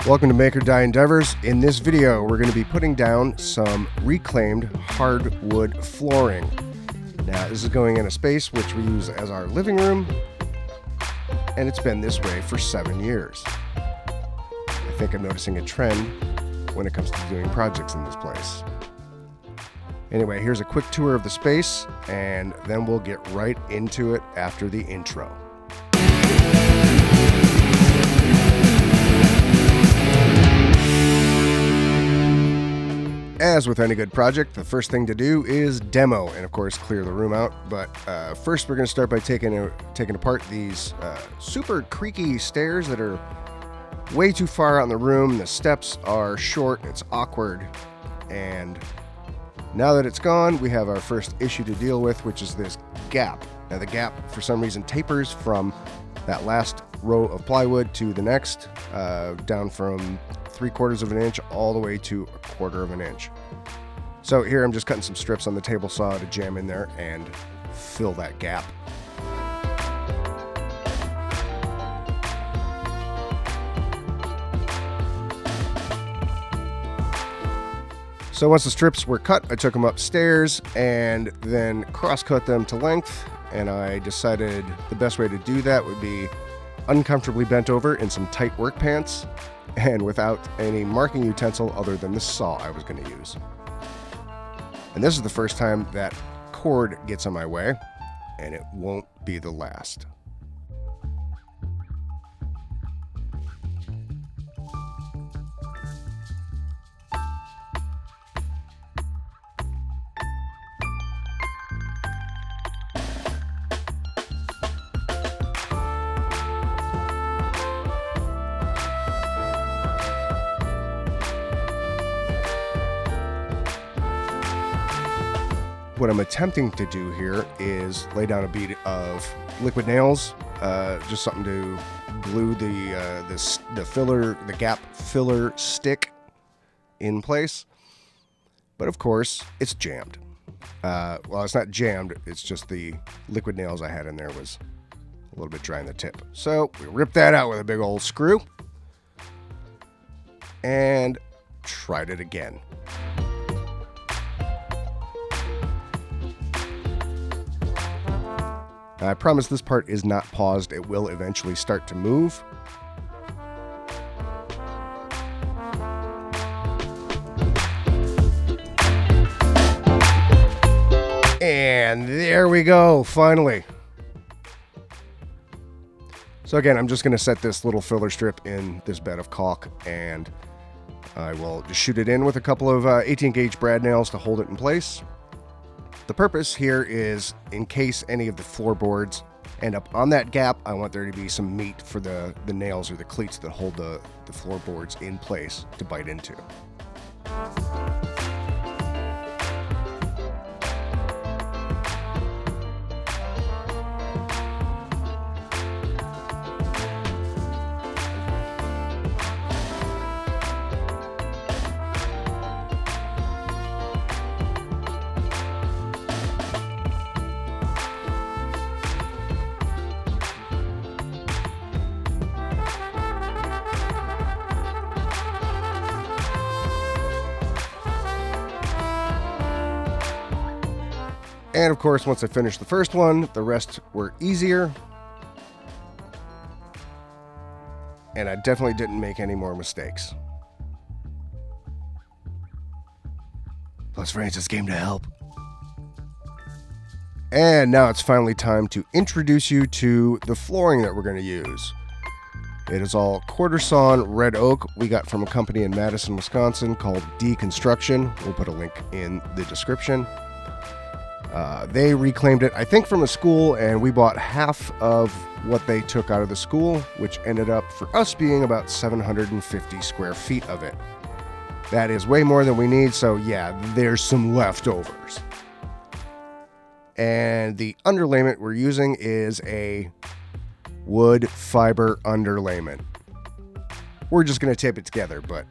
Welcome to Make or Die Endeavors. In this video, we're going to be putting down some reclaimed hardwood flooring. Now, this is going in a space which we use as our living room, and it's been this way for 7 years. I think I'm noticing a trend when it comes to doing projects in this place. Anyway, here's a quick tour of the space, and then we'll get right into it after the intro. As with any good project, the first thing to do is demo and, of course, clear the room out. But first, we're going to start by taking apart these super creaky stairs that are way too far out in the room. The steps are short, it's awkward, and now that it's gone, we have our first issue to deal with, which is this gap. Now, the gap, for some reason, tapers from that last row of plywood to the next, down from 3/4 of an inch all the way to 1/4 of an inch. So here I'm just cutting some strips on the table saw to jam in there and fill that gap. So once the strips were cut, I took them upstairs and then cross-cut them to length, and I decided the best way to do that would be uncomfortably bent over in some tight work pants and without any marking utensil other than the saw I was going to use. And this is the first time that cord gets on my way, and it won't be the last. What I'm attempting to do here is lay down a bead of liquid nails, just something to glue the gap filler stick in place. But of course, it's jammed. Well, it's not jammed, it's just the liquid nails I had in there was a little bit dry in the tip. So we ripped that out with a big old screw and tried it again. I promise this part is not paused. It will eventually start to move. And there we go, finally. So again, I'm just going to set this little filler strip in this bed of caulk, and I will just shoot it in with a couple of 18 gauge brad nails to hold it in place. The purpose here is in case any of the floorboards end up on that gap, I want there to be some meat for the nails or the cleats that hold the floorboards in place to bite into. And of course, once I finished the first one, the rest were easier. And I definitely didn't make any more mistakes. Plus Francis came to help. And now it's finally time to introduce you to the flooring that we're going to use. It is all quarter sawn red oak we got from a company in Madison, Wisconsin called Deconstruction. We'll put a link in the description. They reclaimed it, I think, from a school, and we bought half of what they took out of the school, which ended up for us being about 750 square feet of it. That is way more than we need, so yeah, there's some leftovers. And the underlayment we're using is a wood fiber underlayment. We're just going to tape it together, but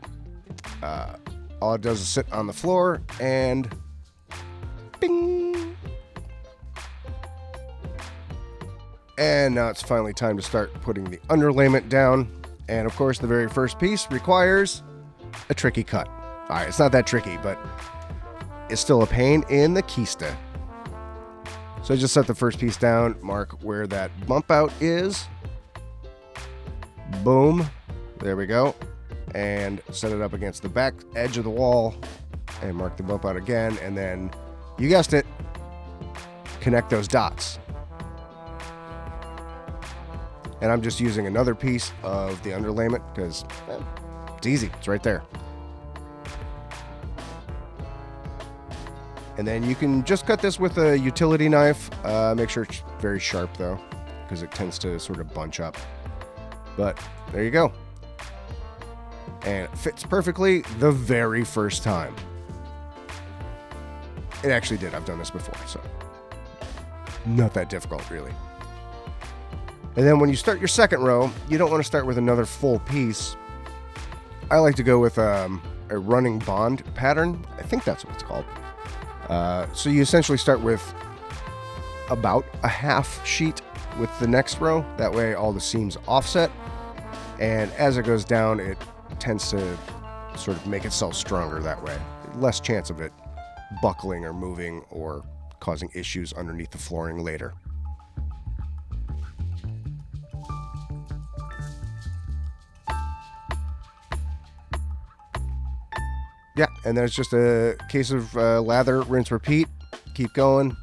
all it does is sit on the floor and bing! And now it's finally time to start putting the underlayment down. And of course, the very first piece requires a tricky cut. All right, it's not that tricky, but it's still a pain in the keister. So I just set the first piece down, mark where that bump out is. Boom. There we go. And set it up against the back edge of the wall and mark the bump out again. And then, you guessed it, connect those dots. And I'm just using another piece of the underlayment because it's easy. It's right there. And then you can just cut this with a utility knife. Make sure it's very sharp though, because it tends to sort of bunch up. But there you go. And it fits perfectly the very first time. It actually did. I've done this before, so not that difficult really. And then when you start your second row, you don't want to start with another full piece. I like to go with a running bond pattern. I think that's what it's called. So you essentially start with about a half sheet with the next row. That way all the seams offset. And as it goes down, it tends to sort of make itself stronger that way. Less chance of it buckling or moving or causing issues underneath the flooring later. Yeah, and then it's just a case of lather, rinse, repeat. Keep going.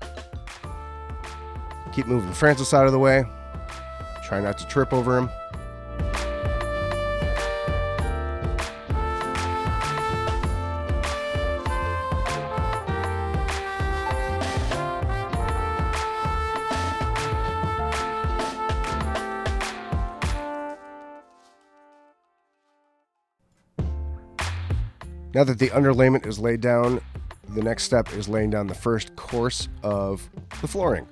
Keep moving Francis out of the way. Try not to trip over him. Now that the underlayment is laid down, the next step is laying down the first course of the flooring.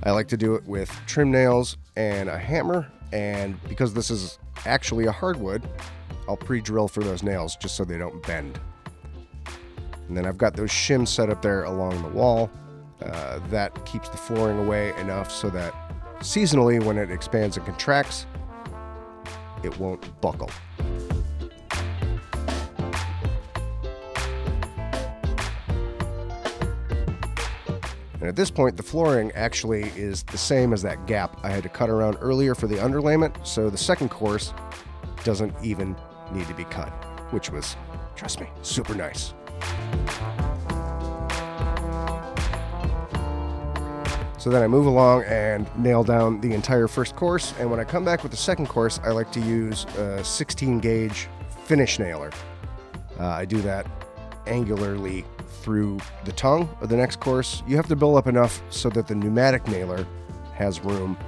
I like to do it with trim nails and a hammer, and because this is actually a hardwood, I'll pre-drill for those nails just so they don't bend. And then I've got those shims set up there along the wall. That keeps the flooring away enough so that seasonally, when it expands and contracts, it won't buckle. And at this point, the flooring actually is the same as that gap I had to cut around earlier for the underlayment, so the second course doesn't even need to be cut, which was, trust me, super nice. So then I move along and nail down the entire first course, and when I come back with the second course, I like to use a 16 gauge finish nailer. I do that angularly through the tongue of the next course. You have to build up enough so that the pneumatic nailer has room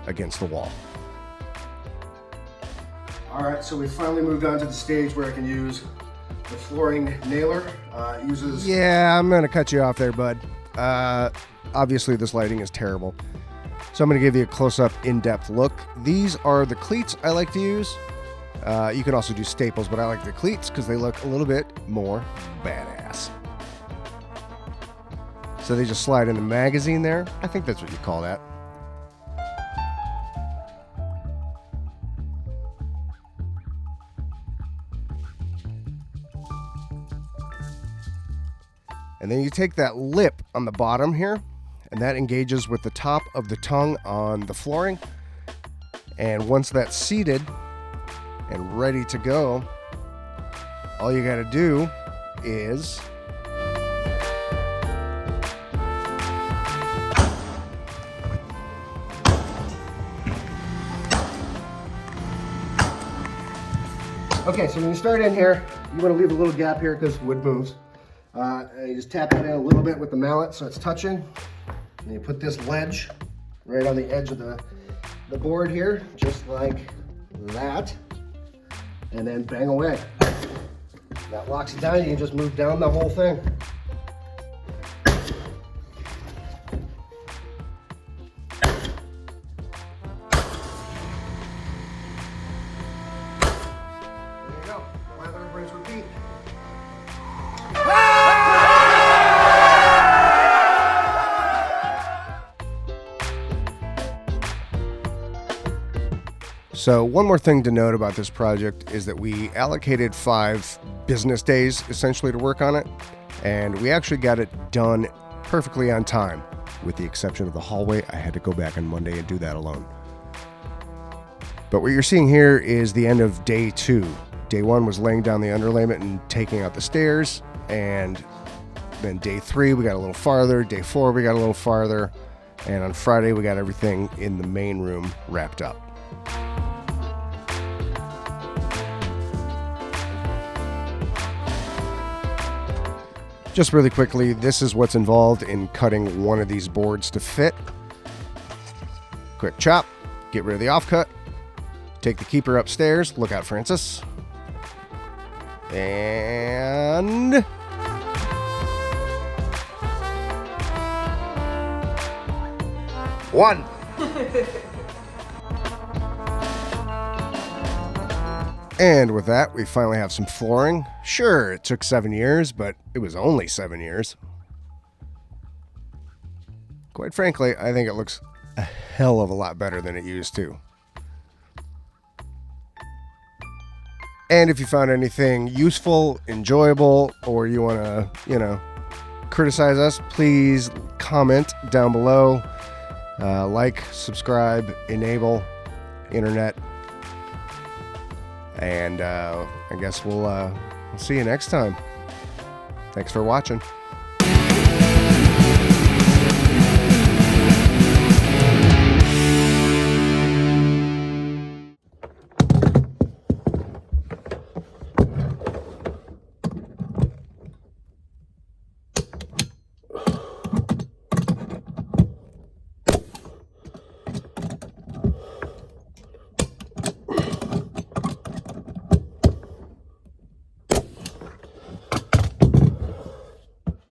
against the wall. All right, so we finally moved on to the stage where I can use the flooring nailer. Yeah, I'm gonna cut you off there, bud. Obviously this lighting is terrible, so I'm gonna give you a close-up, in-depth look. These are the cleats I like to use. You can also do staples, but I like the cleats because they look a little bit more badass. So they just slide in the magazine there. I think that's what you call that. And then you take that lip on the bottom here, and that engages with the top of the tongue on the flooring. And once that's seated and ready to go, all you gotta do is okay, so when you start in here, you want to leave a little gap here because wood moves. And you just tap it in a little bit with the mallet so it's touching. And you put this ledge right on the edge of the board here, just like that. And then bang away. That locks it down. You can just move down the whole thing. So one more thing to note about this project is that we allocated 5 business days essentially to work on it, and we actually got it done perfectly on time. With the exception of the hallway, I had to go back on Monday and do that alone. But what you're seeing here is the end of day 2. Day 1 was laying down the underlayment and taking out the stairs, and then day 3 we got a little farther, day 4 we got a little farther, and on Friday we got everything in the main room wrapped up. Just really quickly, this is what's involved in cutting one of these boards to fit. Quick chop, get rid of the offcut, take the keeper upstairs, look out Francis, and one. And with that, we finally have some flooring. Sure, it took 7 years, but it was only 7 years. Quite frankly, I think it looks a hell of a lot better than it used to. And if you found anything useful, enjoyable, or you want to, criticize us, please comment down below. Like, subscribe, enable, internet. And I guess we'll see you next time. Thanks for watching.